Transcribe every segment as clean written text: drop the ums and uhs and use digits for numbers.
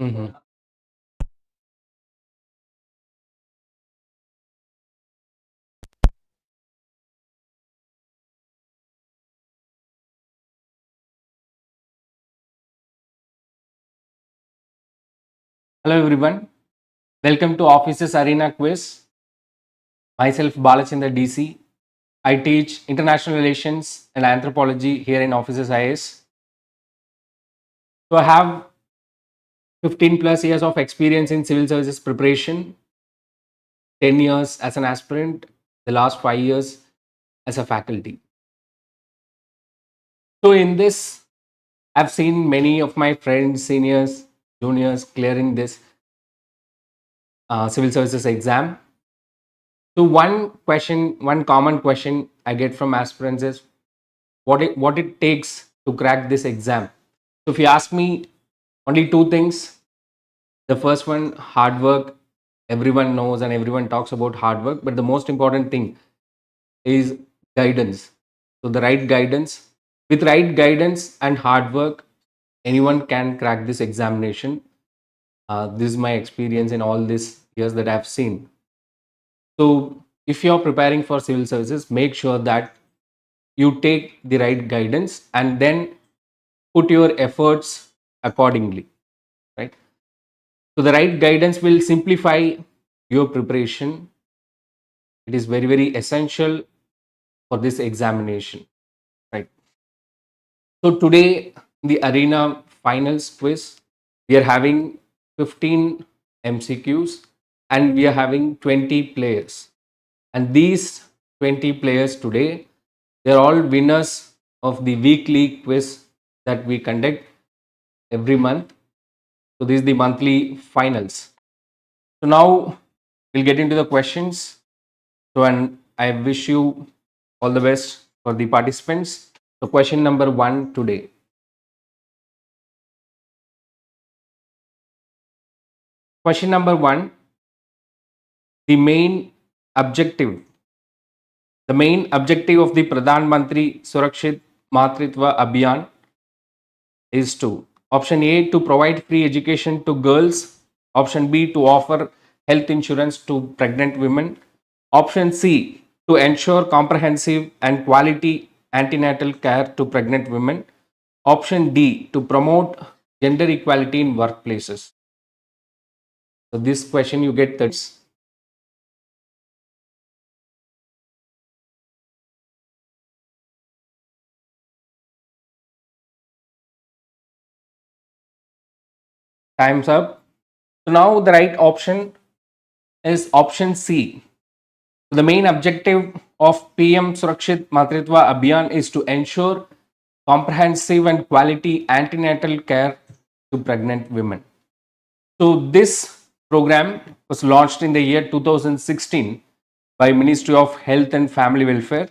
Mhm. Hello everyone. Welcome to Offices Arena Quiz. Myself Balachander DC. I teach international relations and anthropology here in Offices IAS. So I have 15 plus years of experience in civil services preparation, 10 years as an aspirant, the last 5 years as a faculty. So in this, I've seen many of my friends, seniors, juniors clearing this civil services exam. So one common question I get from aspirants is what it takes to crack this exam. So if you ask me, only two things. The first one, hard work. Everyone knows and everyone talks about hard work, but the most important thing is guidance. So the right guidance, with right guidance and hard work, anyone can crack this examination. This is my experience in all these years that I've seen. So if you're preparing for civil services, make sure that you take the right guidance and then put your efforts accordingly, right? So the right guidance will simplify your preparation. It is very, very essential for this examination, right? So today, in the arena finals quiz, we are having 15 MCQs and we are having 20 players. And these 20 players today, they are all winners of the weekly quiz that we conduct every month. So this is the monthly finals. So now we'll get into the questions. So and I wish you all the best for the participants. So question number 1 today. Question number 1, the main objective. The main objective of the Pradhan Mantri Surakshit Matritva Abhiyan is to option A, to provide free education to girls, option B, to offer health insurance to pregnant women, option C, to ensure comprehensive and quality antenatal care to pregnant women, option D, to promote gender equality in workplaces. So this question you get 30 seconds. Time's up. So now the right option is option C. The main objective of PM Surakshit Matritva Abhiyan is to ensure comprehensive and quality antenatal care to pregnant women. So this program was launched in the year 2016 by Ministry of Health and Family Welfare,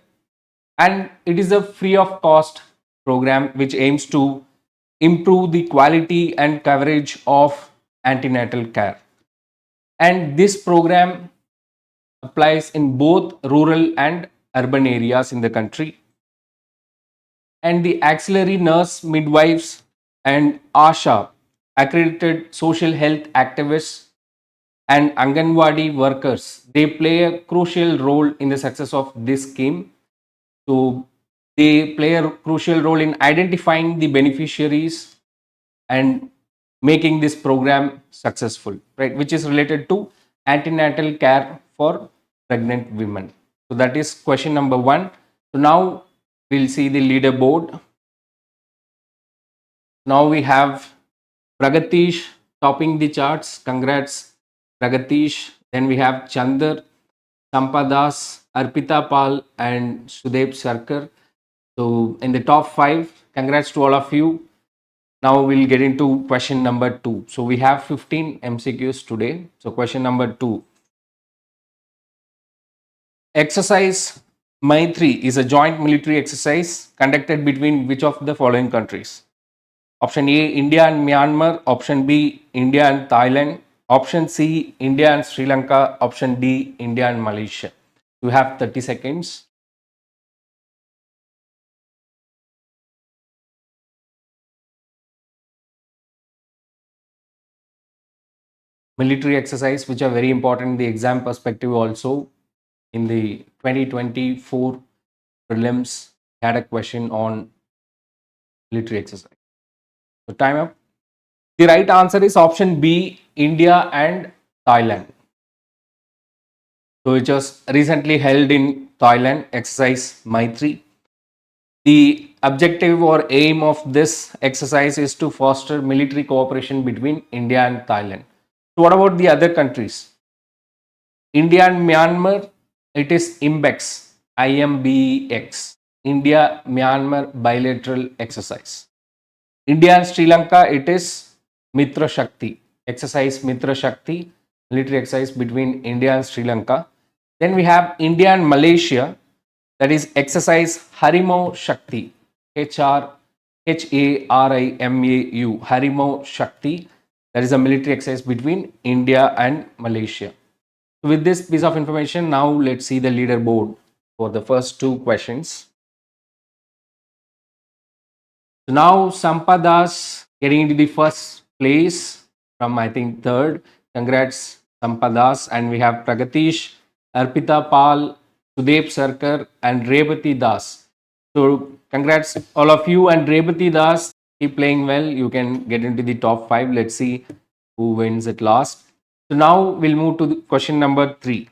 and it is a free of cost program which aims to improve the quality and coverage of antenatal care. And this program applies in both rural and urban areas in the country. And the auxiliary nurse, midwives, and ASHA, accredited social health activists, and Anganwadi workers, they play a crucial role in the success of this scheme. So they play a crucial role in identifying the beneficiaries and making this program successful, right? Which is related to antenatal care for pregnant women. So that is question number 1. So now we'll see the leaderboard. Now we have Pragatish topping the charts. Congrats, Pragatish. Then we have Chandar, Sampadas, Arpita Pal, and Sudeb Sarkar. So in the top 5, congrats to all of you. Now we'll get into question number 2. So we have 15 MCQs today. So question number 2. Exercise Maitri is a joint military exercise conducted between which of the following countries? Option A, India and Myanmar. Option B, India and Thailand. Option C, India and Sri Lanka. Option D, India and Malaysia. You have 30 seconds. military exercise which are very important in the exam perspective also. In the 2024 prelims, had a question on military exercise. So time up. The right answer is option B, India and Thailand. So it was recently held in Thailand, exercise Maitri. The objective or aim of this exercise is to foster military cooperation between India and Thailand. So what about the other countries? India and Myanmar, it is IMBEX, IMBEX, India Myanmar bilateral exercise. India and Sri Lanka, it is Mitra Shakti, exercise Mitra Shakti, military exercise between India and Sri Lanka. Then we have India and Malaysia, that is exercise Harimau Shakti, HARIMAU, Harimau Shakti, that is a military exercise between India and Malaysia. So with this piece of information, now let's see the leaderboard for the first two questions. So now Sampadas getting into the first place from I think third. Congrats Sampadas, and we have Pragatish, Arpita Pal, Sudep Sarkar and Rebati Das. So congrats all of you, and Rebati Das, keep playing well. You can get into the top 5. Let's see who wins at last. So now we'll move to question number 3.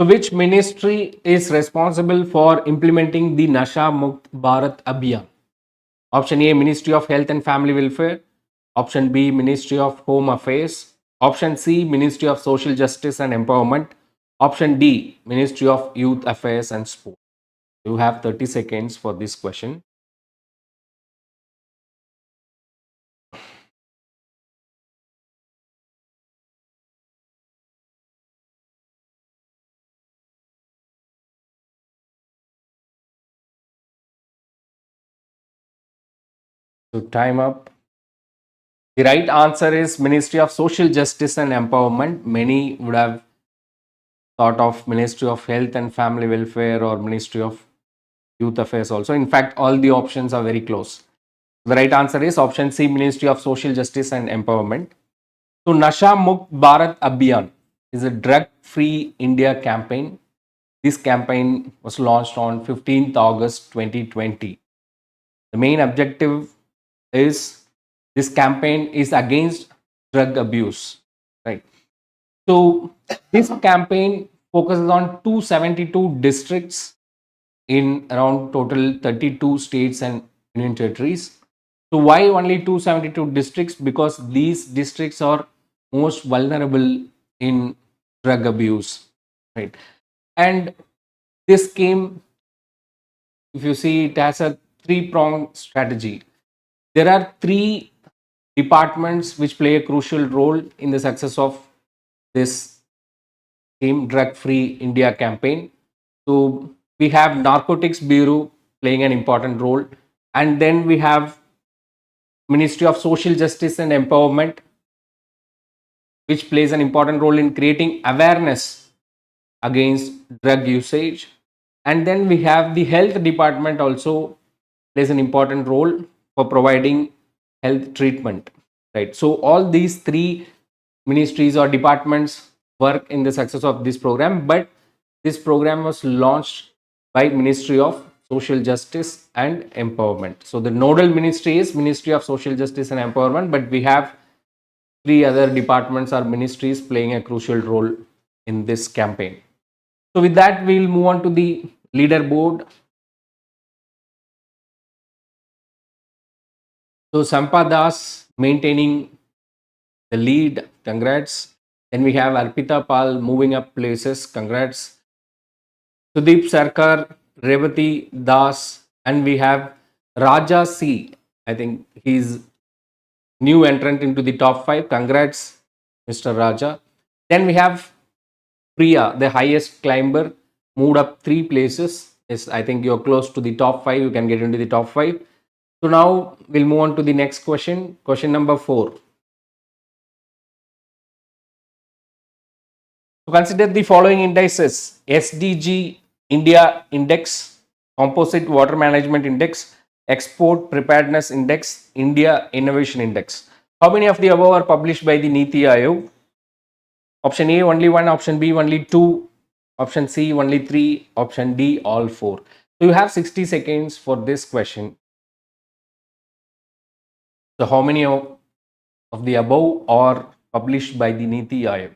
So which ministry is responsible for implementing the Nasha Mukt Bharat Abhiyan? Option A, Ministry of Health and Family Welfare. Option B, Ministry of Home Affairs. Option C, Ministry of Social Justice and Empowerment. Option D, Ministry of Youth Affairs and Sport. You have 30 seconds for this question. So time up. The right answer is Ministry of Social Justice and Empowerment. Many would have thought of Ministry of Health and Family Welfare or Ministry of Youth Affairs also. In fact, all the options are very close. The right answer is option C, Ministry of Social Justice and Empowerment. So Nasha Mukt Bharat Abhiyan is a drug-free India campaign. This campaign was launched on 15th August 2020. The main objective is this campaign is against drug abuse, right? So this campaign focuses on 272 districts in around total 32 states and union territories. So why only 272 districts? Because these districts are most vulnerable in drug abuse, right? And this scheme, if you see, it has a three-pronged strategy. There are 3 departments which play a crucial role in the success of this scheme, drug-free India campaign. So we have Narcotics Bureau playing an important role, and then we have Ministry of Social Justice and Empowerment, which plays an important role in creating awareness against drug usage. And then we have the Health Department also plays an important role for providing health treatment, right? So all these 3 ministries or departments work in the success of this program, but this program was launched by Ministry of Social Justice and Empowerment. So the nodal ministry is Ministry of Social Justice and Empowerment, but we have 3 other departments or ministries playing a crucial role in this campaign. So with that, we will move on to the leaderboard. So Sampadas maintaining the lead, congrats. Then we have Arpita Pal moving up places, congrats. Sudeep Sarkar, Revati Das, and we have Raja C. I think he's new entrant into the top 5. Congrats, Mr. Raja. Then we have Priya, the highest climber, moved up 3 places. Yes, I think you're close to the top 5. You can get into the top 5. So now we'll move on to the next question. Question number 4. So consider the following indices: SDG India Index, Composite Water Management Index, Export Preparedness Index, India Innovation Index. How many of the above are published by the Niti Aayog? Option A only one, option B only two, option C only three, option D all four. So you have 60 seconds for this question. So how many of the above are published by the Niti Aayog?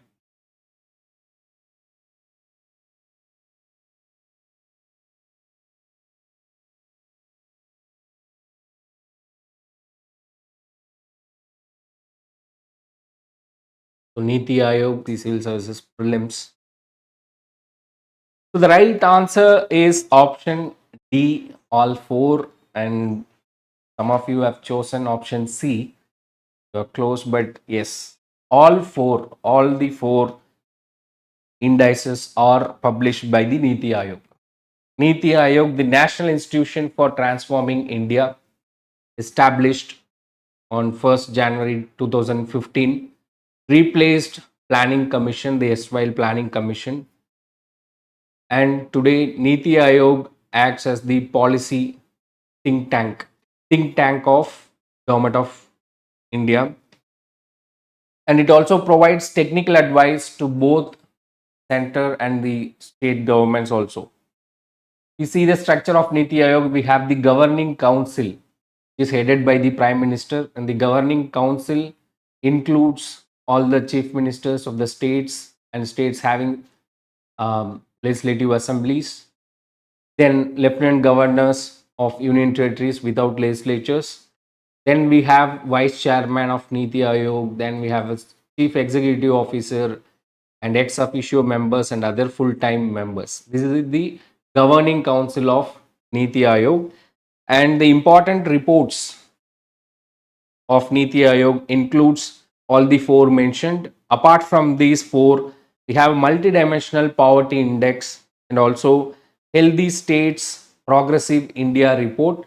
So Niti Aayog, the civil services prelims. So the right answer is option D, all four, and some of you have chosen option C. You're close, but yes, all the four indices are published by the Niti Aayog. Niti Aayog, the National Institution for Transforming India, established on 1st January 2015, replaced Planning Commission, the SYL Planning Commission, and today Niti Aayog acts as the policy think tank of Government of India, and it also provides technical advice to both center and the state governments also. You see the structure of Niti Aayog, we have the governing council is headed by the Prime Minister, and the governing council includes all the chief ministers of the states and states having legislative assemblies, then lieutenant governors of union territories without legislatures. Then we have vice chairman of Niti Aayog, then we have a chief executive officer and ex officio members and other full-time members. This is the governing council of Niti Aayog, and the important reports of Niti Aayog includes all the four mentioned. Apart from these four, we have multidimensional poverty index and also healthy states progressive India report.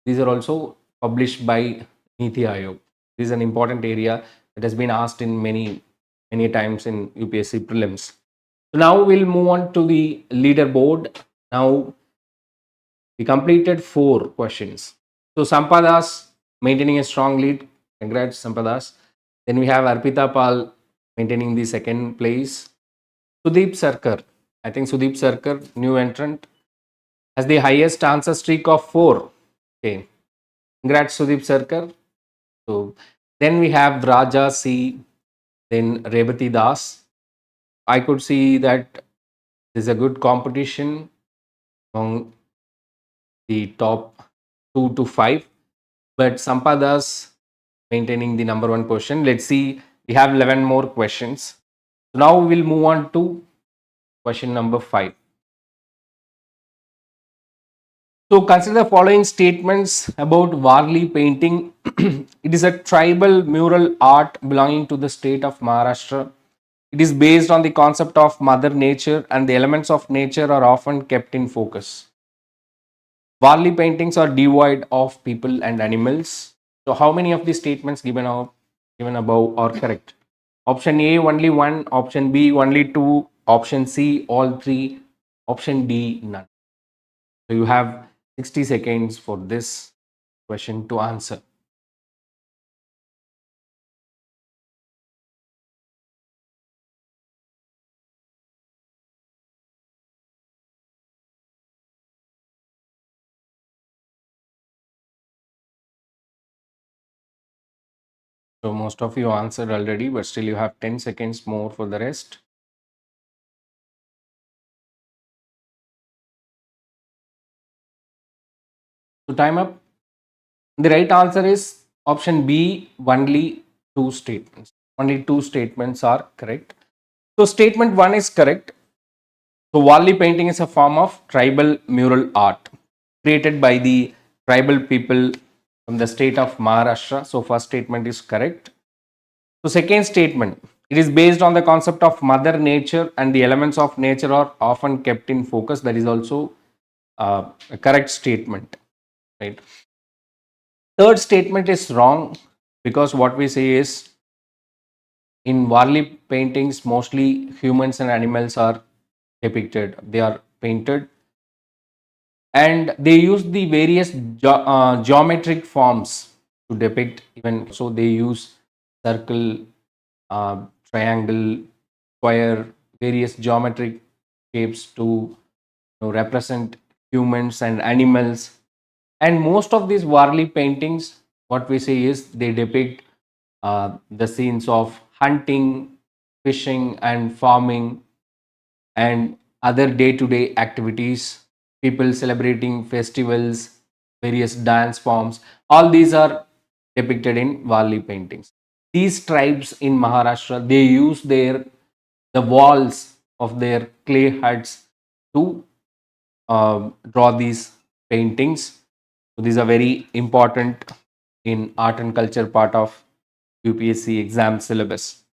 These are also published by Niti Aayog. This is an important area that has been asked in many times in UPSC prelims. So now we'll move on to the leaderboard. Now we completed 4 questions. So Sampadas maintaining a strong lead. Congrats, Sampadas. Then we have Arpita Pal maintaining the second place. Sudeep Sarkar. I think Sudeep Sarkar, new entrant, has the highest answer streak of 4. Okay. Congrats, Sudeep Sarkar. So then we have Raja C. Then Rebati Das. I could see that there's a good competition among the top 2 to 5. But Sampadas maintaining the number 1 position. Let's see, we have 11 more questions. So now we'll move on to question number 5. So consider the following statements about Varli painting. It is a tribal mural art belonging to the state of Maharashtra. It is based on the concept of Mother Nature, and the elements of nature are often kept in focus. Varli paintings are devoid of people and animals. So how many of the statements given above are correct? Option A only 1, option B only 2, option C all 3, option D none. So you have 60 seconds for this question to answer. So most of you answered already, but still you have 10 seconds more for the rest. So time up. The right answer is option B, only 2 statements. Only 2 statements are correct. So statement 1 is correct. So Varli painting is a form of tribal mural art created by the tribal people from the state of Maharashtra. So first statement is correct. So second statement, it is based on the concept of Mother Nature, and the elements of nature are often kept in focus. That is also a correct statement, right? Third statement is wrong, because what we say is in Varli paintings mostly humans and animals are depicted. They are painted, and they use the various geometric forms to depict. Even so, they use circle, triangle, square, various geometric shapes to represent humans and animals. And most of these Varley paintings, what we say is they depict the scenes of hunting, fishing, and farming, and other day-to-day activities, people celebrating festivals, various dance forms. All these are depicted in Varley paintings. These tribes in Maharashtra, they use the walls of their clay huts to draw these paintings. So these are very important in art and culture part of UPSC exam syllabus.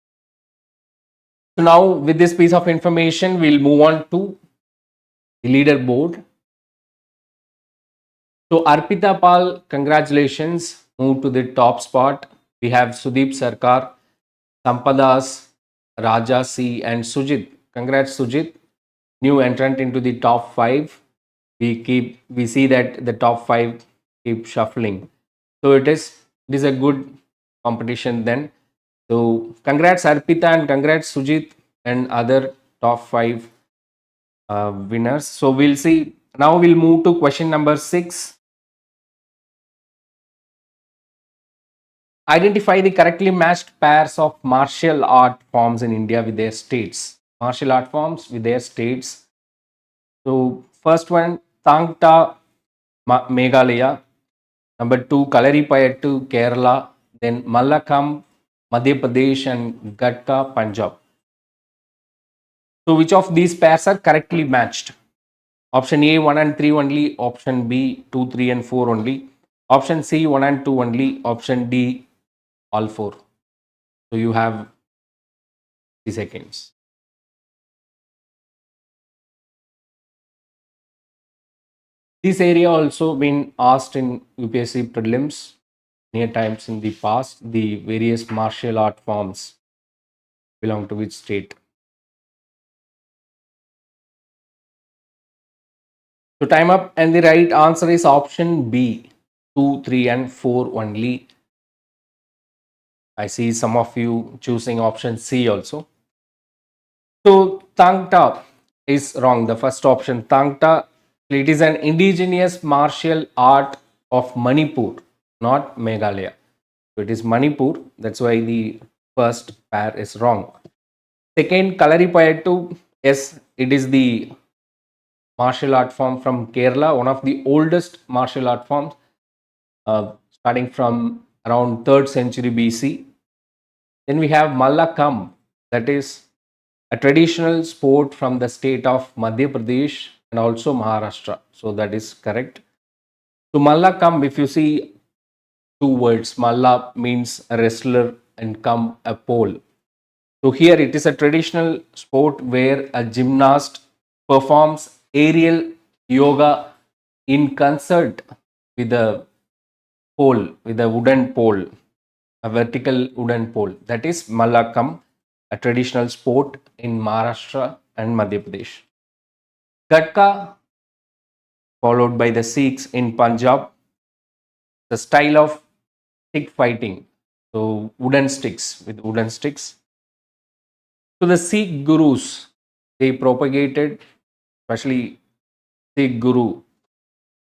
So now with this piece of information, we'll move on to the leaderboard. So Arpita Pal, congratulations, moved to the top spot. We have Sudeep Sarkar, Sampadas, Raja C, and Sujit. Congrats, Sujit. New entrant into the top 5. We see that the top 5 keep shuffling. So it is a good competition then. So congrats Arpita and congrats Sujit and other top 5 winners. So we'll see. Now we'll move to question number 6. Identify the correctly matched pairs of martial art forms in India with their states. Martial art forms with their states. So first one, Tangta Meghalaya. Number 2, Kalaripayattu Kerala. Then Malakam Madhya Pradesh and Gatka Punjab. So which of these pairs are correctly matched? Option A 1 and 3 only. Option B 2, 3 and 4 only. Option C 1 and 2 only. Option D all 4. So you have 3 seconds. This area also been asked in UPSC prelims many times in the past. The various martial art forms belong to which state? So time up, and the right answer is option B, 2, 3 and 4 only. I see some of you choosing option C also. So Tangta is wrong. The first option, Tangta, it is an indigenous martial art of Manipur, not Meghalaya. So it is Manipur. That's why the first pair is wrong. Second, Kalaripayattu, yes, it is the martial art form from Kerala, one of the oldest martial art forms, starting from around 3rd century BC. Then we have Mallakhamb, that is a traditional sport from the state of Madhya Pradesh and also Maharashtra. So that is correct. So Mallakhamb, if you see two words, Malla means a wrestler and Kamb a pole. So here it is a traditional sport where a gymnast performs aerial yoga in concert with a pole, with a wooden pole, a vertical wooden pole. That is Mallakhamb, a traditional sport in Maharashtra and Madhya Pradesh. Gatka, followed by the Sikhs in Punjab, the style of stick fighting. So wooden sticks, with wooden sticks. So the Sikh gurus, they propagated, especially Sikh Guru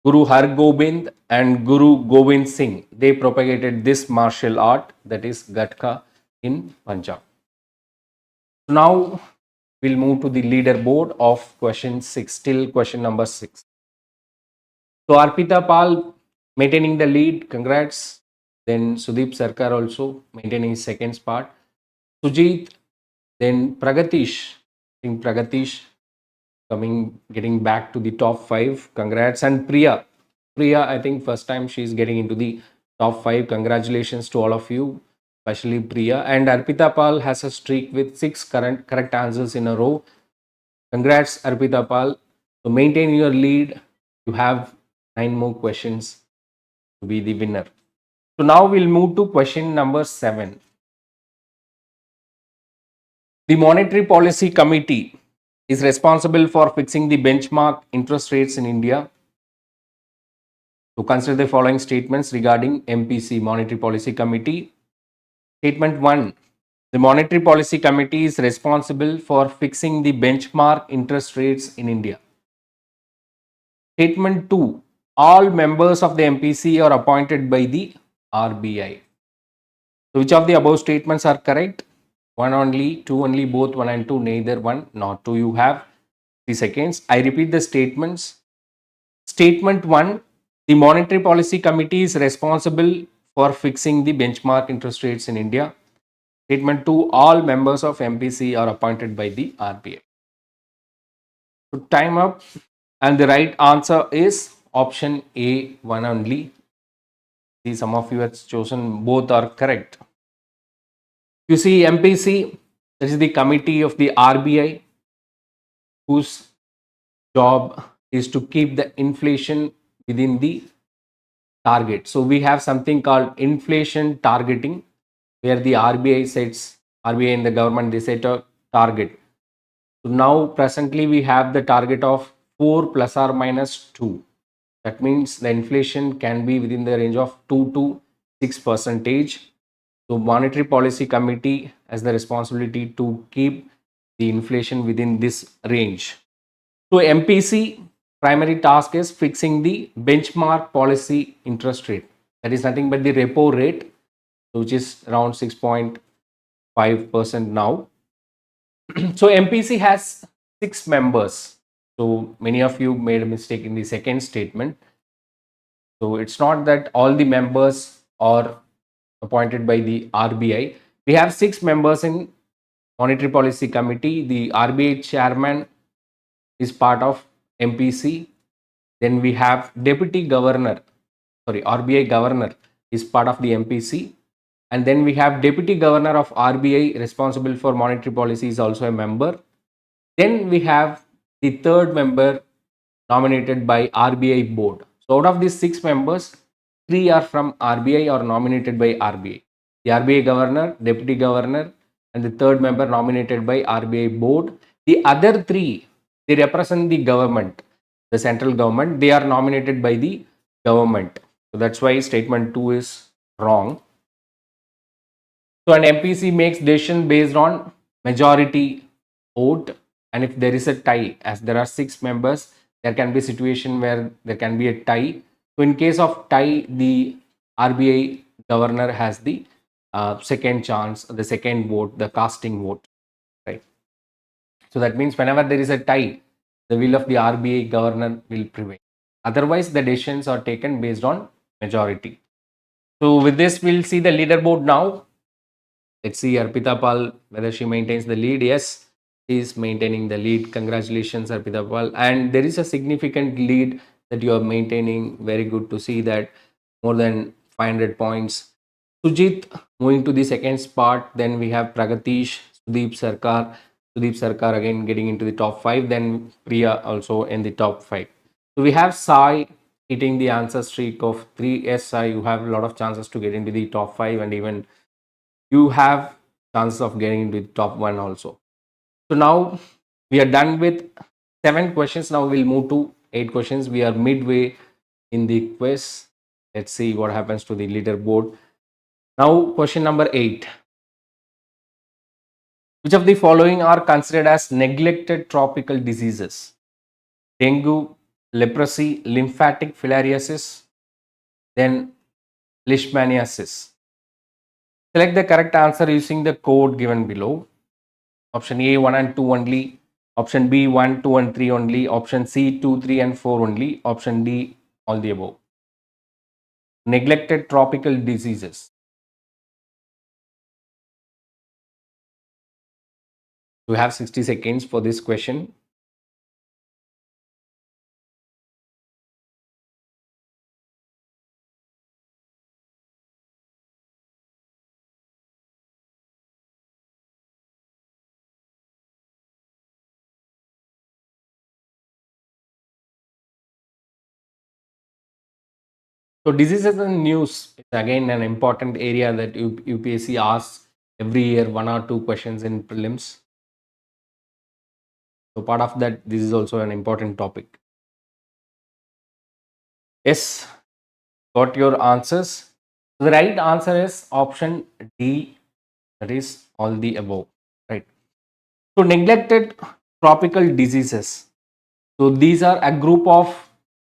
Har Gobind and Guru Gobind Singh. They propagated this martial art, that is Gatka, in Punjab. So now we'll move to the leaderboard of question 6, still question number 6. So Arpita Pal maintaining the lead, congrats. Then Sudeep Sarkar also maintaining second spot. Sujit, then Pragatish. I think Pragatish getting back to the top 5. Congrats. And Priya, I think first time she's getting into the top 5. Congratulations to all of you, especially Priya. And Arpita Pal has a streak with 6 correct answers in a row. Congrats, Arpita Pal. So maintain your lead. You have 9 more questions to be the winner. So now we'll move to question number 7. The Monetary Policy Committee is responsible for fixing the benchmark interest rates in India. To consider the following statements regarding MPC, Monetary Policy Committee. Statement 1. The Monetary Policy Committee is responsible for fixing the benchmark interest rates in India. Statement 2. All members of the MPC are appointed by the RBI. So which of the above statements are correct? One only, two only, both one and two, neither one nor two. You have 3 seconds. I repeat the statements. Statement 1. The Monetary Policy Committee is responsible for fixing the benchmark interest rates in India. Statement 2. All members of MPC are appointed by the RBI. So time up, and the right answer is option A, one only. See, some of you have chosen both are correct. You see, MPC, this is the committee of the RBI whose job is to keep the inflation within the target. So we have something called inflation targeting, where the RBI sets, RBI and the government, they set a target. So now presently we have the target of 4 plus or minus 2. That means the inflation can be within the range of 2 to 6%. So Monetary Policy Committee has the responsibility to keep the inflation within this range. So MPC primary task is fixing the benchmark policy interest rate. That is nothing but the repo rate, which is around 6.5% now. So MPC has 6 members. So many of you made a mistake in the second statement. So it's not that all the members are appointed by the RBI. We have 6 members in Monetary Policy Committee. The RBI chairman is part of MPC. Then we have Deputy Governor, RBI Governor is part of the MPC. And then we have Deputy Governor of RBI responsible for monetary policy is also a member. Then we have the third member nominated by RBI board. So out of these 6 members, 3 are from RBI or nominated by RBI. The RBI Governor, Deputy Governor, and the third member nominated by RBI board. The other 3, they represent the government, the central government. They are nominated by the government. So that's why statement 2 is wrong. So an MPC makes decision based on majority vote, and if there is a tie, as there are 6 members, there can be a situation where there can be a tie. So in case of tie, the RBI governor has the second chance, the second vote, the casting vote, right? So that means whenever there is a tie, the will of the RBI governor will prevail. Otherwise, the decisions are taken based on majority. So with this, we'll see the leaderboard now. Let's see Arpita Pal, whether she maintains the lead. Yes, she is maintaining the lead. Congratulations, Arpita Pal. And there is a significant lead that you are maintaining. Very good to see that. More than 500 points. Sujit moving to the second spot. Then we have Pragatish, Sudeep Sarkar. Sudeep Sarkar again getting into the top 5. Then Priya also in the top 5. So we have Sai hitting the answer streak of 3. Yes, Sai, you have a lot of chances to get into the top 5, and even you have chances of getting into the top 1 also. So now we are done with 7 questions. Now we'll move to 8 questions. We are midway in the quiz. Let's see what happens to the leaderboard. Now question number 8. Which of the following are considered as neglected tropical diseases? Dengue, leprosy, lymphatic filariasis, then leishmaniasis. Select the correct answer using the code given below. Option A 1 and 2 only. Option B 1, 2 and 3 only. Option C 2, 3 and 4 only. Option D all the above. Neglected tropical diseases. We have 60 seconds for this question. So diseases and news is again an important area that UPSC asks every year 1 or 2 questions in prelims. So part of that, this is also an important topic. Yes, got your answers. The right answer is option D, That is all the above, right? So neglected tropical diseases. So these are a group of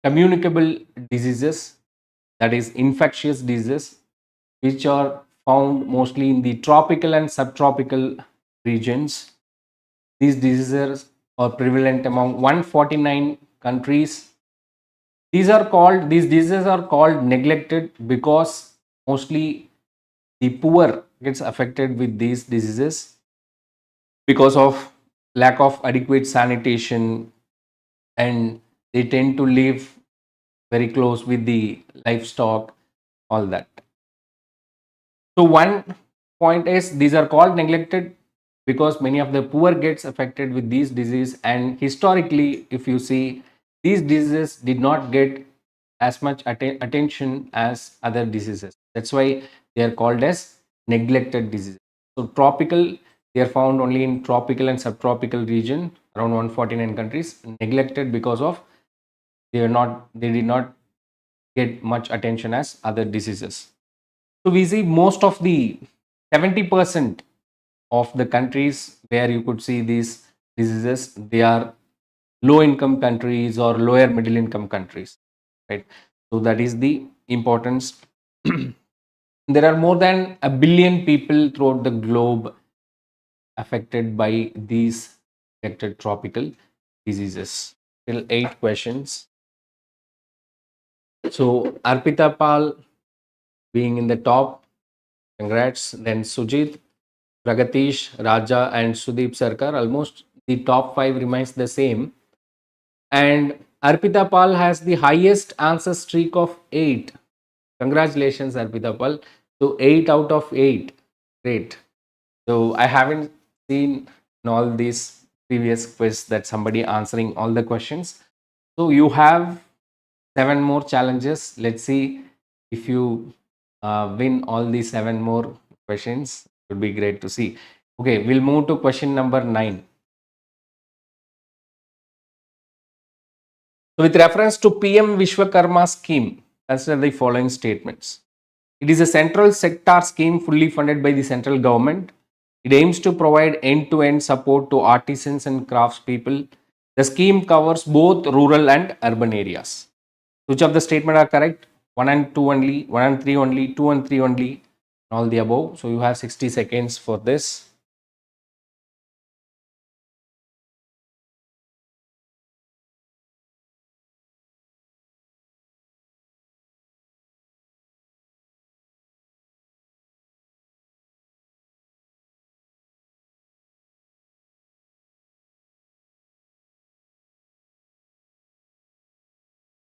communicable diseases, that is infectious diseases, which are found mostly in the tropical and subtropical regions. These diseases are prevalent among 149 countries. These diseases are called neglected because mostly the poor gets affected with these diseases because of lack of adequate sanitation, and they tend to live very close with the livestock, all that. So one point is these are called neglected because many of the poor gets affected with these diseases, and historically if you see, these diseases did not get as much attention as other diseases. That's why they are called as neglected diseases. So tropical, they are found only in tropical and subtropical region around 149 countries. Neglected because of they did not get much attention as other diseases. So we see most of the 70% of the countries where you could see these diseases, they are low income countries or lower middle income countries, right? So that is the importance. There are more than a billion people throughout the globe affected by these affected tropical diseases. Till 8 questions. So Arpita Pal being in the top, congrats. Then Sujit, Pragatish, Raja, and Sudeep Sarkar, almost the top five remains the same. And Arpita Pal has the highest answer streak of 8. Congratulations, Arpita Pal. So 8 out of 8. Great. So I haven't seen in all these previous quiz that somebody answering all the questions. So you have 7 more challenges. Let's see if you win all the 7 more questions. It would be great to see. Okay, we'll move to question number 9. So with reference to PM Vishwakarma scheme, consider the following statements. It is a central sector scheme fully funded by the central government. It aims to provide end-to-end support to artisans and craftspeople. The scheme covers both rural and urban areas. Which of the statement are correct? 1 and 2 only, 1 and 3 only, 2 and 3 only, all the above. So you have 60 seconds for this.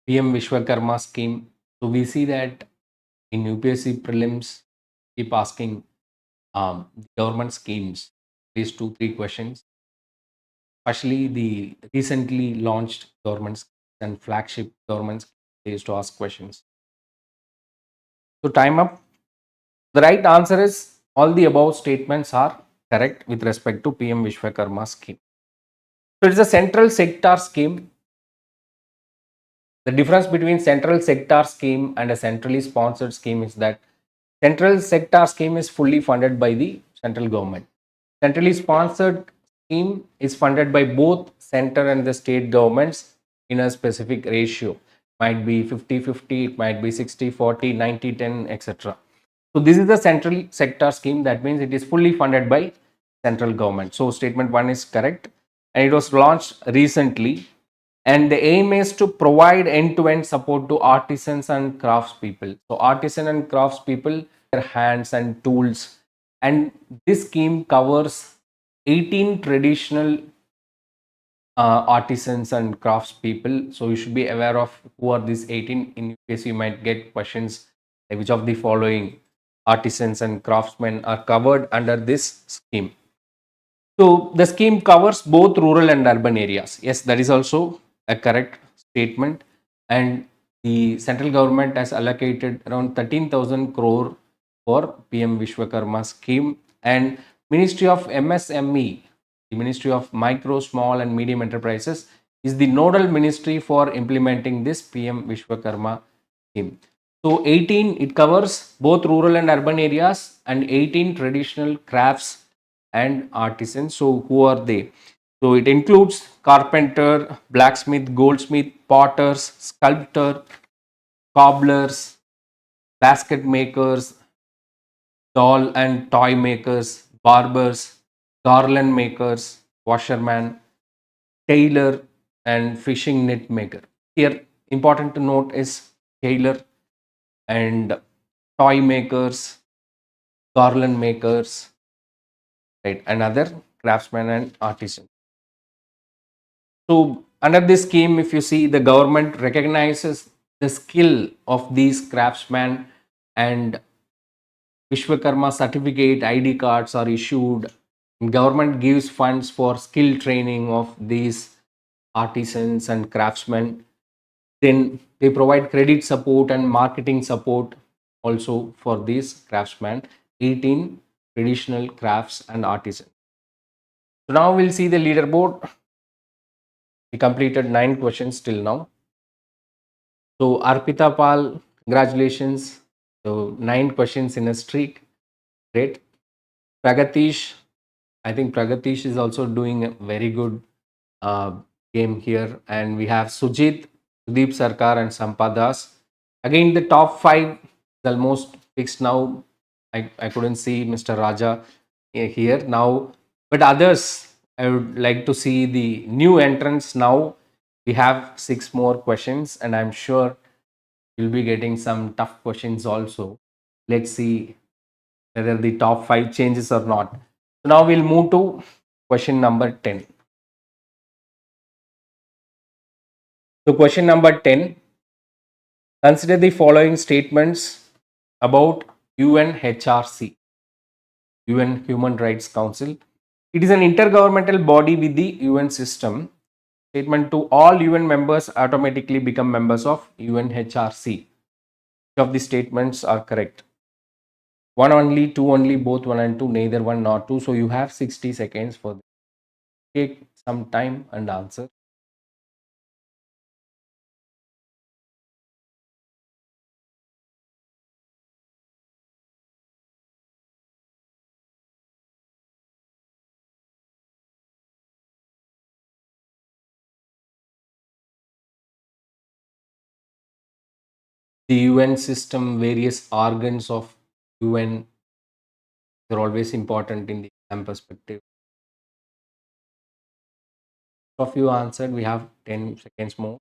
PM Vishwakarma scheme. So we see that in UPSC prelims, keep asking government schemes, these 2-3 questions, especially the recently launched government and flagship governments, they used to ask questions. So time up. The right answer is all the above statements are correct with respect to PM Vishwakarma scheme. So it is a central sector scheme. The difference between central sector scheme and a centrally sponsored scheme is that central sector scheme is fully funded by the central government. Centrally sponsored scheme is funded by both center and the state governments in a specific ratio. Might be 50-50, it might be 60-40, 90-10, etc. So this is the central sector scheme. That means it is fully funded by central government. So statement 1 is correct, and it was launched recently. And the aim is to provide end-to-end support to artisans and craftspeople. So artisan and craftspeople, their hands and tools. And this scheme covers 18 traditional artisans and craftspeople. So you should be aware of who are these 18. In case you might get questions like which of the following artisans and craftsmen are covered under this scheme. So the scheme covers both rural and urban areas. Yes, that is also a correct statement. And the central government has allocated around 13,000 crore for PM Vishwakarma scheme, and Ministry of MSME, the Ministry of Micro, Small and Medium Enterprises, is the nodal ministry for implementing this PM Vishwakarma scheme. So 18, it covers both rural and urban areas, and 18 traditional crafts and artisans. So who are they? So it includes carpenter, blacksmith, goldsmith, potters, sculptor, cobblers, basket makers, doll and toy makers, barbers, garland makers, washerman, tailor, and fishing net maker. Here, important to note is tailor and toy makers, garland makers, right, and other craftsmen and artisans. So, under this scheme, if you see, the government recognizes the skill of these craftsmen, and Vishwakarma certificate, ID cards are issued. Government gives funds for skill training of these artisans and craftsmen. Then they provide credit support and marketing support also for these craftsmen, 18 traditional crafts and artisans. So now we'll see the leaderboard. We completed 9 questions till now. So Arpita Pal, congratulations. So 9 questions in a streak. Great. Pragatish, I think Pragatish is also doing a very good uh, game here. And we have Sujit, Sudeep Sarkar, and Sampadas. Again, the top 5 is almost fixed now. I couldn't see Mr. Raja here now, but others, I would like to see the new entrants now. We have 6 more questions, and I'm sure you'll be getting some tough questions also. Let's see whether the top 5 changes or not. So now we'll move to question number 10. So question number 10, consider the following statements about UNHRC, UN Human Rights Council. It is an intergovernmental body with the UN system. Statement 2, all UN members automatically become members of UNHRC. Which of the statements are correct? 1 only, 2 only, both 1 and 2, neither 1 nor 2. So you have 60 seconds for this. Take some time and answer. The UN system, various organs of UN, they're always important in the exam perspective. Of you answered, we have 10 seconds more.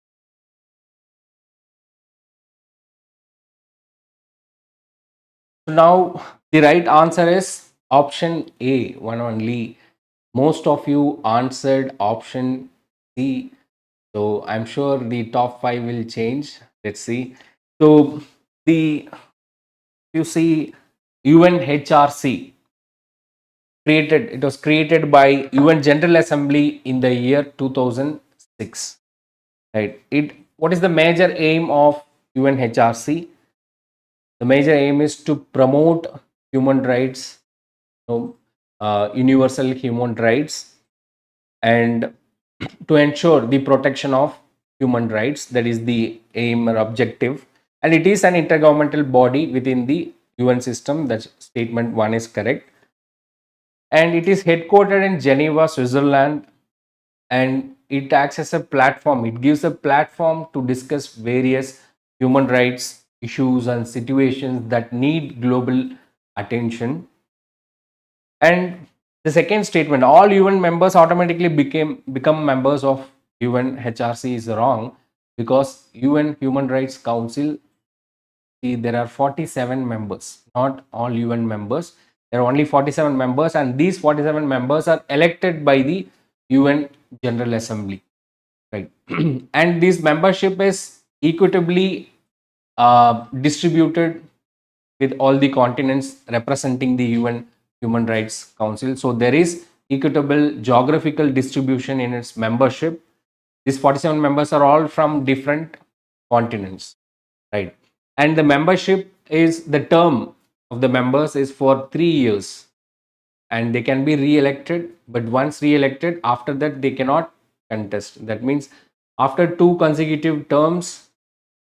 So now the right answer is option A, 1 only. Most of you answered option C. So I'm sure the top 5 will change. Let's see. So the, you see, UNHRC created, it was created by UN General Assembly in the year 2006. Right. What is the major aim of UNHRC? The major aim is to promote human rights, universal human rights, and to ensure the protection of human rights. That is the aim or objective. And it is an intergovernmental body within the UN system. That statement 1 is correct. And it is headquartered in Geneva, Switzerland, and it acts as a platform. It gives a platform to discuss various human rights issues and situations that need global attention. And the second statement, all UN members automatically become members of UNHRC, is wrong, because UN Human Rights Council, see, there are 47 members, not all UN members. There are only 47 members, and these 47 members are elected by the UN General Assembly, right? And this membership is equitably distributed with all the continents representing the UN Human Rights Council. So there is equitable geographical distribution in its membership. These 47 members are all from different continents, right? And the membership is, the term of the members is for 3 years, and they can be re-elected, but once re-elected, after that they cannot contest. That means after 2 consecutive terms,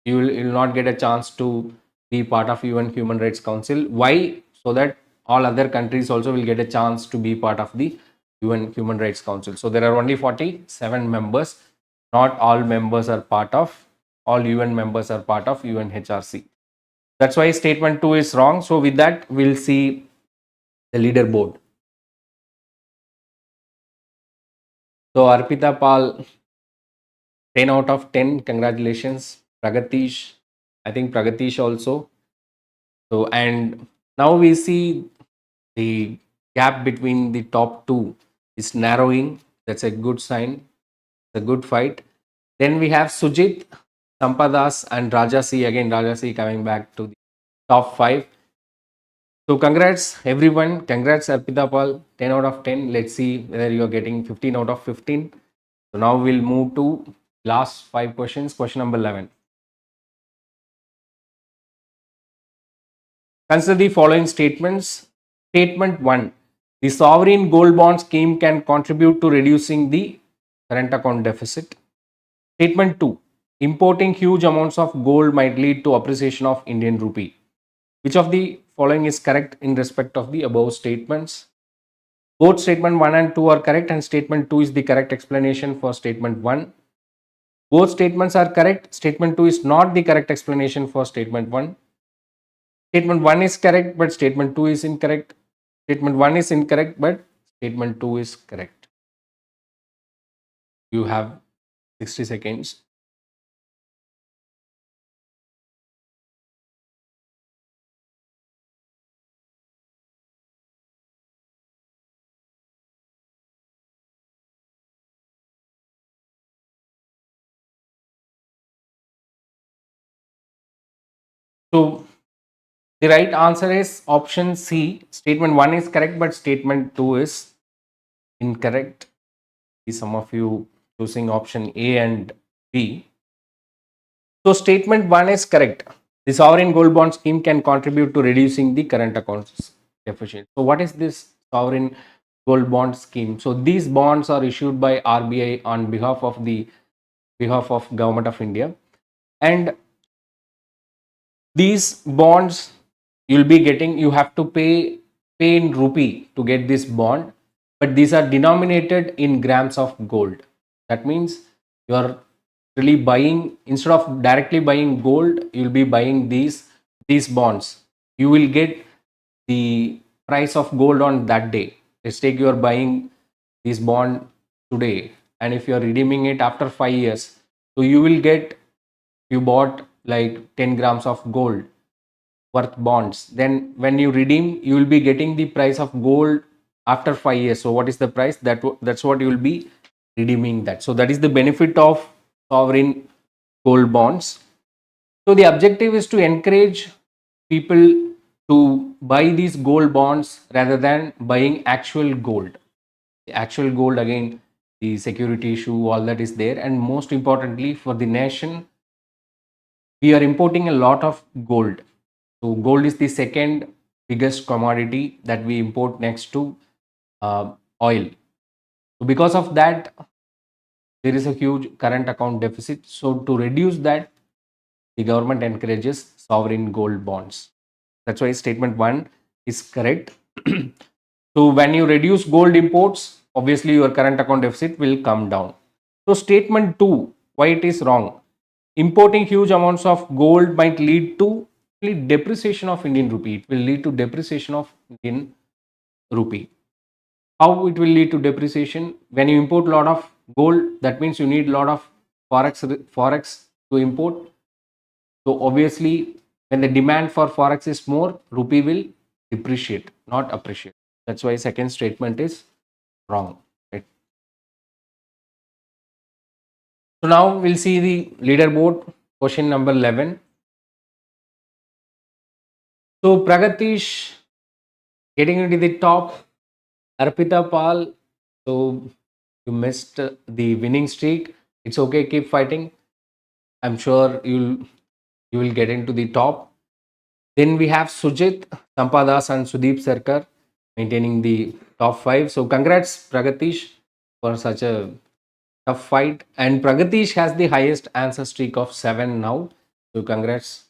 you will not get a chance to be part of UN Human Rights Council. Why? So that all other countries also will get a chance to be part of the UN Human Rights Council. So there are only 47 members. Not all members are part of, all UN members are part of UNHRC. That's why statement 2 is wrong. So with that, we'll see the leaderboard. So Arpita Pal, 10 out of 10. Congratulations. Pragatish, I think Pragatish also. So, and now we see the gap between the top two is narrowing. That's a good sign. It's a good fight. Then we have Sujit, Sampadas, and Rajasi. Again, Rajasi coming back to the top 5. So, congrats everyone. Congrats, Arpita Pal. 10 out of 10. Let's see whether you're getting 15 out of 15. So, now we'll move to last 5 questions. Question number 11. Consider the following statements. Statement 1. The sovereign gold bond scheme can contribute to reducing the current account deficit. Statement 2. Importing huge amounts of gold might lead to appreciation of Indian rupee. Which of the following is correct in respect of the above statements? Both statement 1 and 2 are correct, and statement 2 is the correct explanation for statement 1. Both statements are correct. Statement 2 is not the correct explanation for statement 1. Statement 1 is correct, but statement 2 is incorrect. Statement 1 is incorrect, but statement 2 is correct. You have 60 seconds. So the right answer is option C. Statement 1 is correct, but statement 2 is incorrect. Some of you choosing option A and B. So statement 1 is correct. The sovereign gold bond scheme can contribute to reducing the current accounts deficit. So what is this sovereign gold bond scheme? So these bonds are issued by RBI on behalf of Government of India, and these bonds you'll be getting, you have to pay in rupee to get this bond, but these are denominated in grams of gold. That means you are really buying, instead of directly buying gold, you'll be buying these bonds. You will get the price of gold on that day. Let's take you are buying this bond today, and if you are redeeming it after 5 years, so you will get, you bought like 10 grams of gold worth bonds, then when you redeem, you will be getting the price of gold after 5 years. So what is the price? That's what you will be redeeming that. So that is the benefit of sovereign gold bonds. So the objective is to encourage people to buy these gold bonds rather than buying actual gold. The actual gold, again, the security issue, all that is there. And most importantly, for the nation, we are importing a lot of gold. So gold is the second biggest commodity that we import next to oil. So because of that, there is a huge current account deficit. So to reduce that, the government encourages sovereign gold bonds. That's why statement 1 is correct. So when you reduce gold imports, obviously your current account deficit will come down. So statement 2, why it is wrong? Importing huge amounts of gold might lead to depreciation of Indian rupee. It will lead to depreciation of Indian rupee. How it will lead to depreciation? When you import a lot of gold, that means you need a lot of forex to import. So obviously, when the demand for forex is more, rupee will depreciate, not appreciate. That's why second statement is wrong. Right? So now we'll see the leaderboard. Question number 11. So Pragatish getting into the top. Arpita Pal, so you missed the winning streak. It's okay, keep fighting. I'm sure you will get into the top. Then we have Sujit, Sampadas, and Sudeep Sarkar maintaining the top 5. So congrats, Pragatish, for such a tough fight. And Pragatish has the highest answer streak of 7 now. So congrats.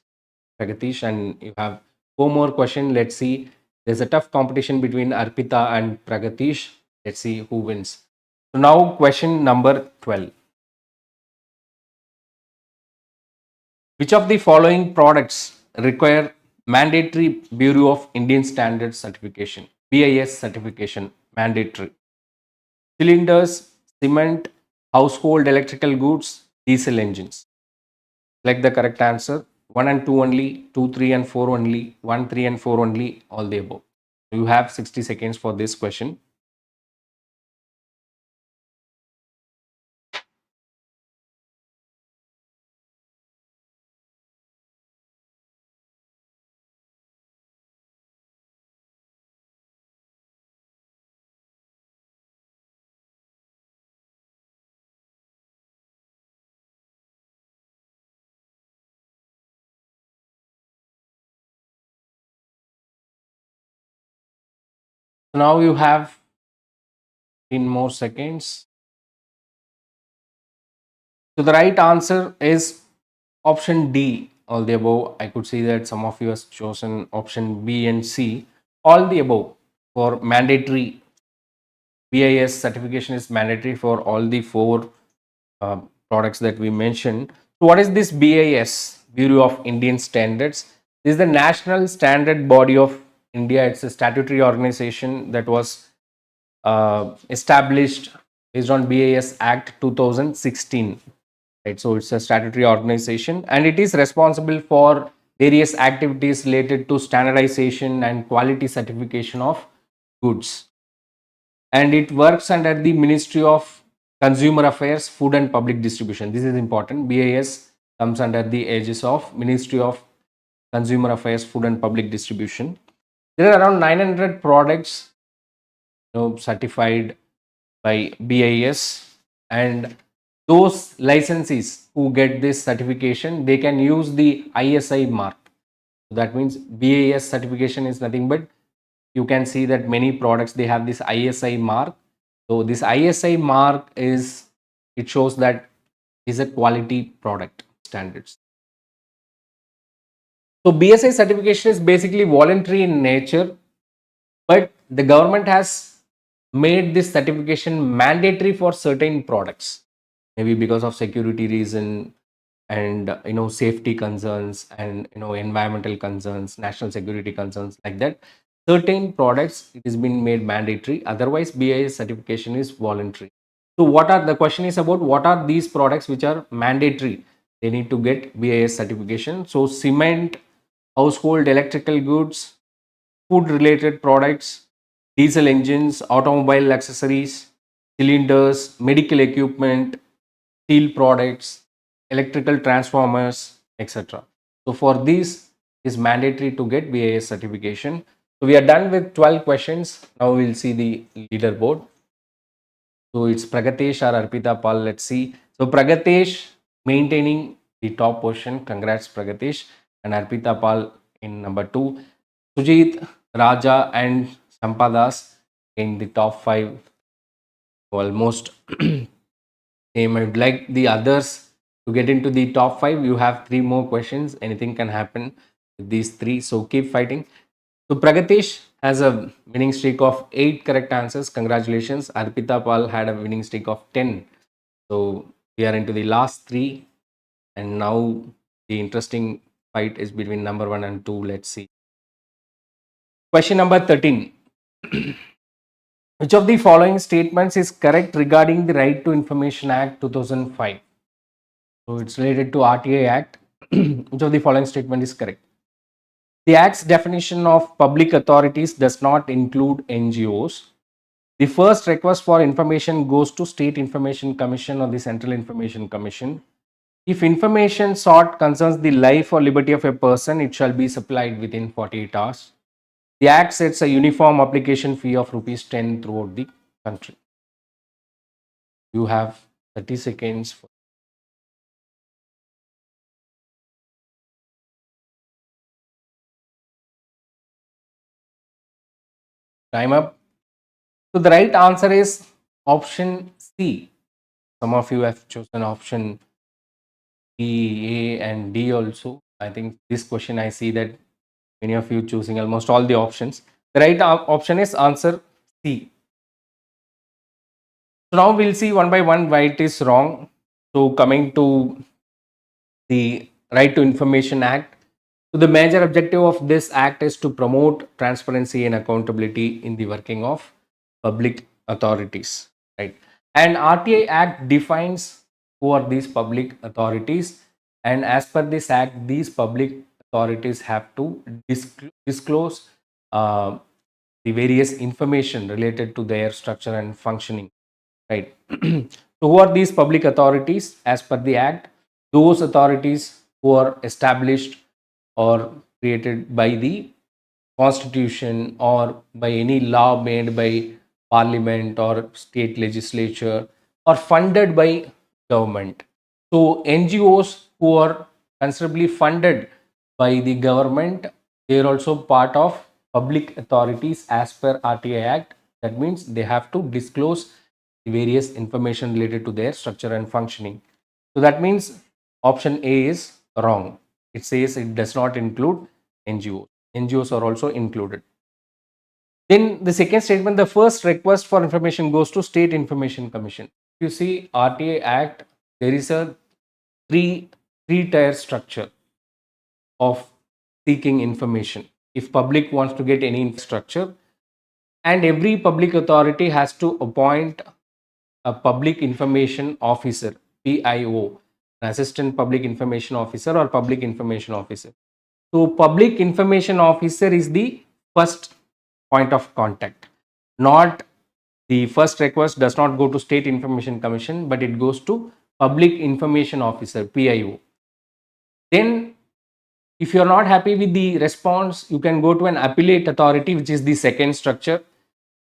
Pragatish, and you have four more questions. Let's see. There's a tough competition between Arpita and Pragatish. Let's see who wins. So now question number 12. Which of the following products require mandatory Bureau of Indian Standards certification, BIS certification, mandatory? Cylinders, cement, household electrical goods, diesel engines. Select the correct answer. 1 and 2 only, 2, 3 and 4 only, 1, 3 and 4 only, all the above. You have 60 seconds for this question. Now you have 15 more seconds. So the right answer is option D, all the above. I could see that some of you have chosen option B and C, all the above for mandatory. BIS certification is mandatory for all the four uh, products that we mentioned. So what is this BIS, Bureau of Indian Standards? This is the national standard body of India. It's a statutory organization that was established based on BIS Act 2016. Right, so it's a statutory organization and it is responsible for various activities related to standardization and quality certification of goods, and it works under the Ministry of Consumer Affairs, Food and Public Distribution. This is important. BIS comes under the aegis of Ministry of Consumer Affairs, Food and Public Distribution. There are around 900 products certified by BIS, and those licensees who get this certification, they can use the ISI mark. So that means BIS certification is nothing but, you can see that many products, they have this ISI mark. So this ISI mark is, it shows that is a quality product standards. So BSI certification is basically voluntary in nature, but the government has made this certification mandatory for certain products, maybe because of security reason and safety concerns and environmental concerns, national security concerns, like that. Certain products, it has been made mandatory, otherwise BIS certification is voluntary. So what are the question is about, what are these products which are mandatory, they need to get BIS certification? So cement, household electrical goods, food related products, diesel engines, automobile accessories, cylinders, medical equipment, steel products, electrical transformers, etc. So for these is mandatory to get BIS certification. So we are done with 12 questions. Now we will see the leaderboard. So it's Pragatesh or Arpita Pal. Let's see. So Pragatesh maintaining the top position. Congrats, Pragatesh. And Arpita Pal in number 2. Sujit, Raja, and Sampadas in the top 5. Almost same. I would like the others to get into the top 5. You have 3 more questions. Anything can happen with these 3. So keep fighting. So Pragatesh has a winning streak of 8 correct answers. Congratulations. Arpita Pal had a winning streak of 10. So we are into the last 3. And now the interesting fight is between number 1 and 2. Let's see. Question number 13. Which of the following statements is correct regarding the Right to Information Act 2005? So it's related to RTI Act. Which of the following statement is correct? The Act's definition of public authorities does not include NGOs. The first request for information goes to State Information Commission or the Central Information Commission. If information sought concerns the life or liberty of a person, it shall be supplied within 48 hours. The Act sets a uniform application fee of ₹10 throughout the country. You have 30 seconds. Time up. So the right answer is option C. Some of you have chosen option B, A, and D also. I think this question, I see that many of you choosing almost all the options. The right option is answer C. So now we'll see one by one why it is wrong. So coming to the Right to Information Act. So the major objective of this act is to promote transparency and accountability in the working of public authorities, right? And RTI Act defines who are these public authorities, and as per this act, these public authorities have to disclose uh, the various information related to their structure and functioning, right? So who are these public authorities as per the act? Those authorities who are established or created by the constitution or by any law made by parliament or state legislature or funded by government. So NGOs who are considerably funded by the government, they are also part of public authorities as per RTI Act. That means they have to disclose the various information related to their structure and functioning. So that means option A is wrong. It says it does not include NGOs. NGOs are also included. Then the second statement, the first request for information goes to State Information Commission. If you see RTA Act, there is a three-tier structure of seeking information. If public wants to get any infrastructure, and every public authority has to appoint a public information officer, PIO, an assistant public information officer or public information officer. So public information officer is the first point of contact. Not the first request does not go to State Information Commission, but it goes to Public Information Officer, PIO. Then if you are not happy with the response, you can go to an appellate authority, which is the second structure.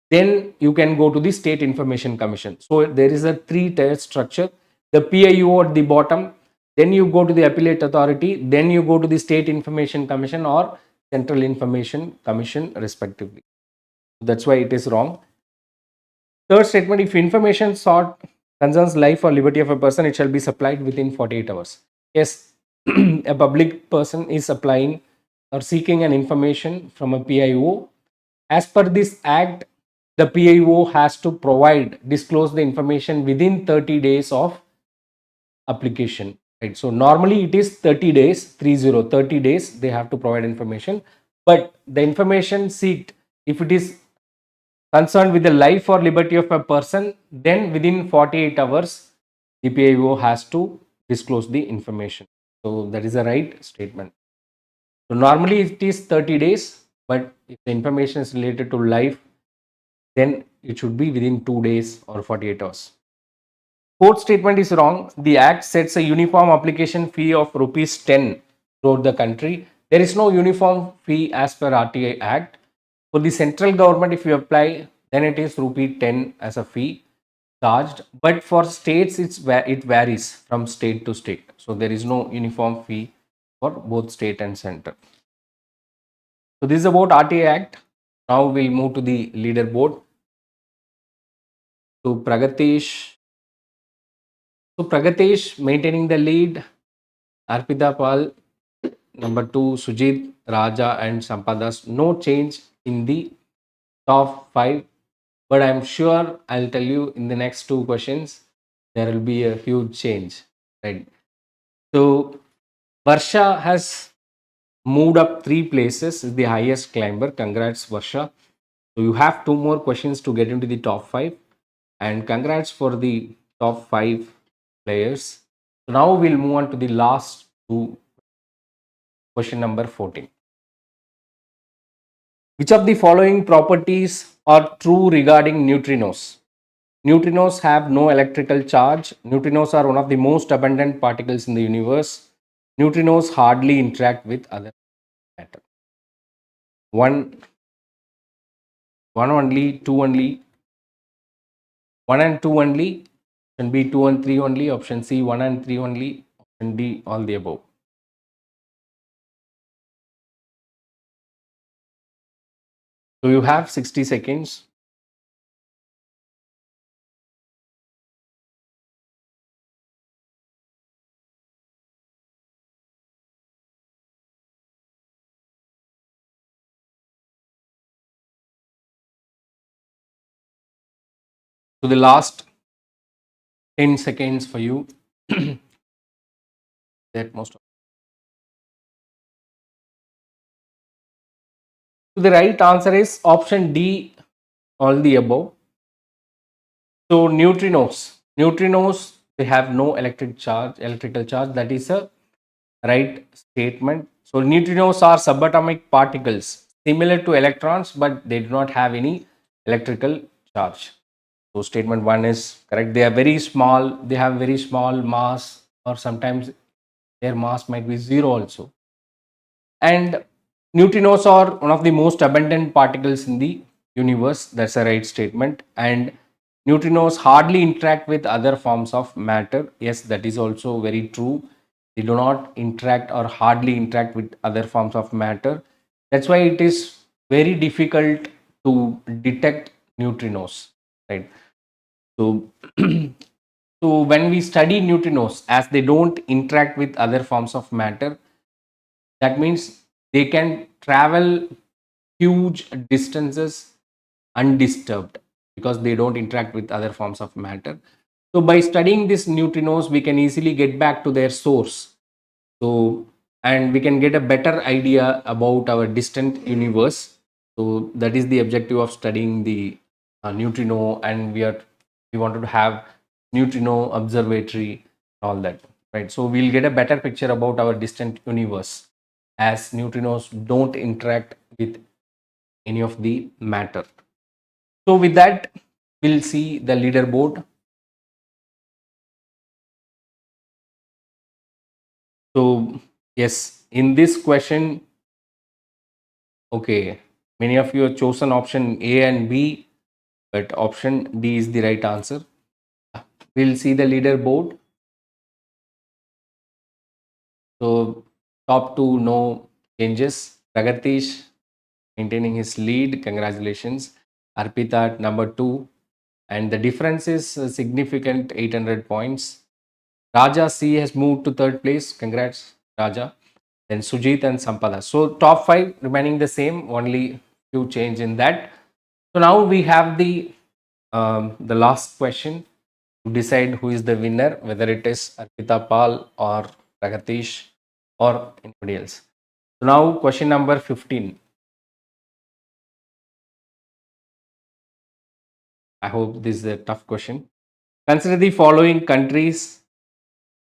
Then you can go to the State Information Commission. So there is a three-tier structure. The PIO at the bottom, then you go to the appellate authority, then you go to the State Information Commission or Central Information Commission respectively. That's why it is wrong. Third statement, if information sought concerns life or liberty of a person, it shall be supplied within 48 hours. Yes, a public person is applying or seeking an information from a PIO. As per this act, the PIO has to disclose the information within 30 days of application. Right. So normally it is 30 days, 30 days they have to provide information. But the information seeked, if it is concerned with the life or liberty of a person, then within 48 hours, the PIO has to disclose the information. So that is a right statement. So normally it is 30 days, but if the information is related to life, then it should be within 2 days or 48 hours. Fourth statement is wrong. The act sets a uniform application fee of rupees 10 throughout the country. There is no uniform fee as per RTI Act. For the central government, if you apply, then it is rupee 10 as a fee charged. But for states, it varies from state to state. So there is no uniform fee for both state and center. So this is about RTI Act. Now we'll move to the leaderboard. So Pragatesh maintaining the lead. Arpita Pal, number 2, Sujit, Raja and Sampadas. No change in the top 5, but I'm sure I'll tell you in the next 2 questions there will be a huge change, right? So Varsha has moved up 3 places, is the highest climber. Congrats, Varsha. So you have 2 more questions to get into the top 5, and congrats for the top 5 players. So now we'll move on to the last 2. Question number 14. Which of the following properties are true regarding neutrinos? Neutrinos have no electrical charge. Neutrinos are one of the most abundant particles in the universe. Neutrinos hardly interact with other matter. One only, 2 only, 1 and 2 only, option B 2 and 3 only, option C 1 and 3 only, option D all the above. So you have 60 seconds. So the last 10 seconds for you. That most of. So the right answer is option D, all the above. So neutrinos, they have no electrical charge. That is a right statement. So neutrinos are subatomic particles similar to electrons, but they do not have any electrical charge. So statement 1 is correct. They are very small. They have very small mass, or sometimes their mass might be zero also. And neutrinos are one of the most abundant particles in the universe. That's a right statement. And neutrinos hardly interact with other forms of matter. Yes, that is also very true. They do not interact or hardly interact with other forms of matter. That's why it is very difficult to detect neutrinos, right? So, so when we study neutrinos, as they don't interact with other forms of matter, that means they can travel huge distances undisturbed because they don't interact with other forms of matter. So by studying these neutrinos, we can easily get back to their source. So, and we can get a better idea about our distant universe. So that is the objective of studying the neutrino, and we wanted to have neutrino observatory, all that, right? So we'll get a better picture about our distant universe, as neutrinos don't interact with any of the matter. So with that, we'll see the leaderboard. So yes, in this question, okay, many of you have chosen option A and B, but option D is the right answer. We'll see the leaderboard. So top two, no changes. Pragatish maintaining his lead. Congratulations. Arpita at number 2. And the difference is significant, 800 points. Raja C has moved to third place. Congrats, Raja. Then Sujit and Sampada. So top 5 remaining the same, only few change in that. So now we have the last question to decide who is the winner, whether it is Arpita Pal or Pragatish or anybody else. So now question number 15. I hope this is a tough question. Consider the following countries: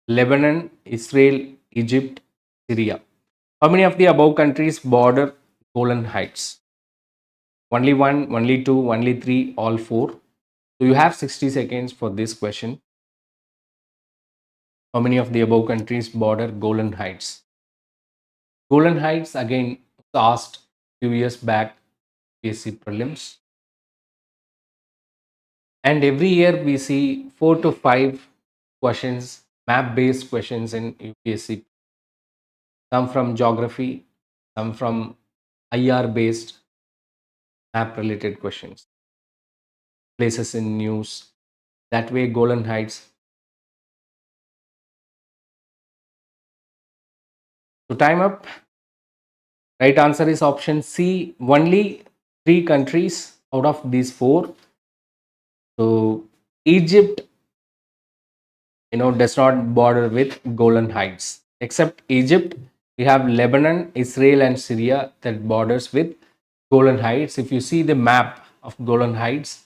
Lebanon, Israel, Egypt, Syria. How many of the above countries border Golan Heights? Only one, only two, only three, all four. So you have 60 seconds for this question. How many of the above countries border Golan Heights? Golan Heights again was asked few years back, UPSC prelims. And every year we see 4 to 5 questions, map based questions in UPSC. Some from geography, some from IR based map related questions, places in news. That way, Golan Heights. So, time up. Right answer is option C. Only 3 countries out of these 4. So, Egypt, does not border with Golan Heights. Except Egypt, we have Lebanon, Israel, and Syria that borders with Golan Heights. If you see the map of Golan Heights,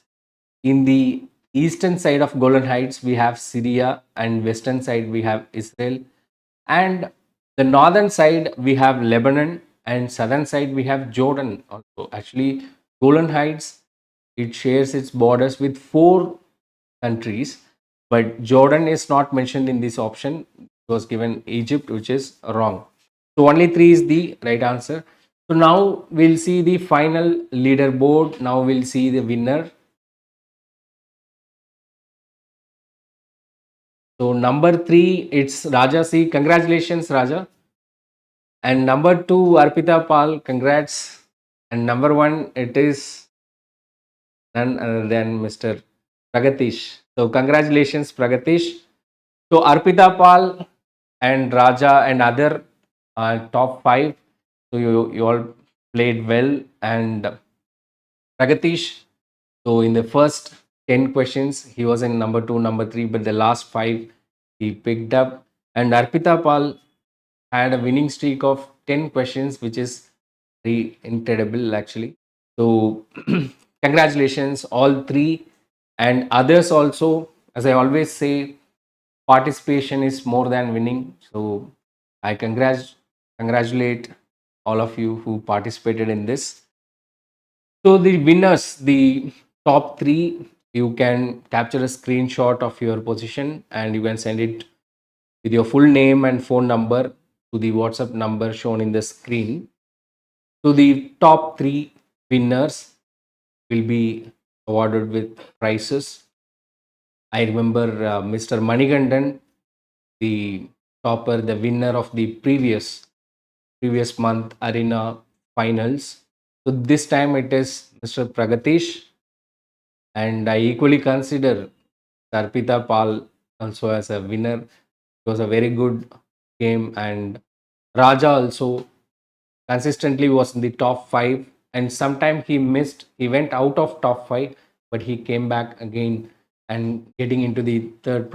in the eastern side of Golan Heights, we have Syria, and western side we have Israel, and the northern side we have Lebanon, and southern side we have Jordan. Also, actually, Golan Heights, it shares its borders with 4 countries, but Jordan is not mentioned in this option. It was given Egypt, which is wrong. So only 3 is the right answer. So now we'll see the final leaderboard. Now we'll see the winner. So number 3, it's Raja C. Congratulations, Raja. And number 2, Arpita Pal. Congrats. And number 1, it is none other than Mr. Pragatish. So congratulations, Pragatish. So Arpita Pal and Raja and other top 5. So you all played well. And Pragatish, so in the first 10 questions. He was in number 2, number 3, but the last 5 he picked up. And Arpita Pal had a winning streak of 10 questions, which is very incredible actually. So, congratulations, all three, and others also. As I always say, participation is more than winning. So, I congratulate all of you who participated in this. So, the winners, the top three, you can capture a screenshot of your position and you can send it with your full name and phone number to the WhatsApp number shown in the screen. So, the top three winners will be awarded with prizes. I remember Mr. Manigandan, the topper, the winner of the previous month arena finals. So this time it is Mr. Pragatish, and I equally consider Arpita Pal also as a winner. It was a very good game, and Raja also consistently was in the top 5, and sometime he missed, he went out of top 5, but he came back again and getting into the third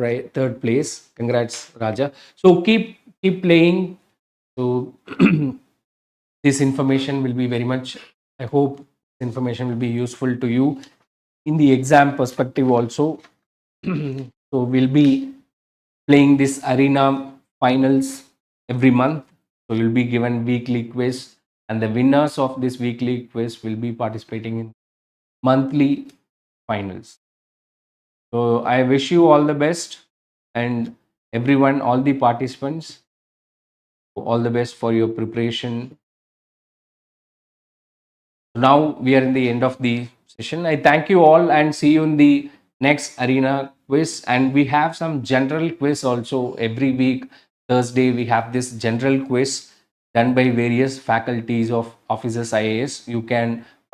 place. Congrats, Raja. So keep playing. So this information will be very much, I hope this information will be useful to you in the exam perspective also. So we'll be playing this arena finals every month. So you'll be given weekly quiz, and the winners of this weekly quiz will be participating in monthly finals. So I wish you all the best, and everyone, all the participants, all the best for your preparation. Now we are in the end of the session. I thank you all and see you in the next arena quiz. And we have some general quiz also every week. Thursday we have this general quiz done by various faculties of officers IAS. You can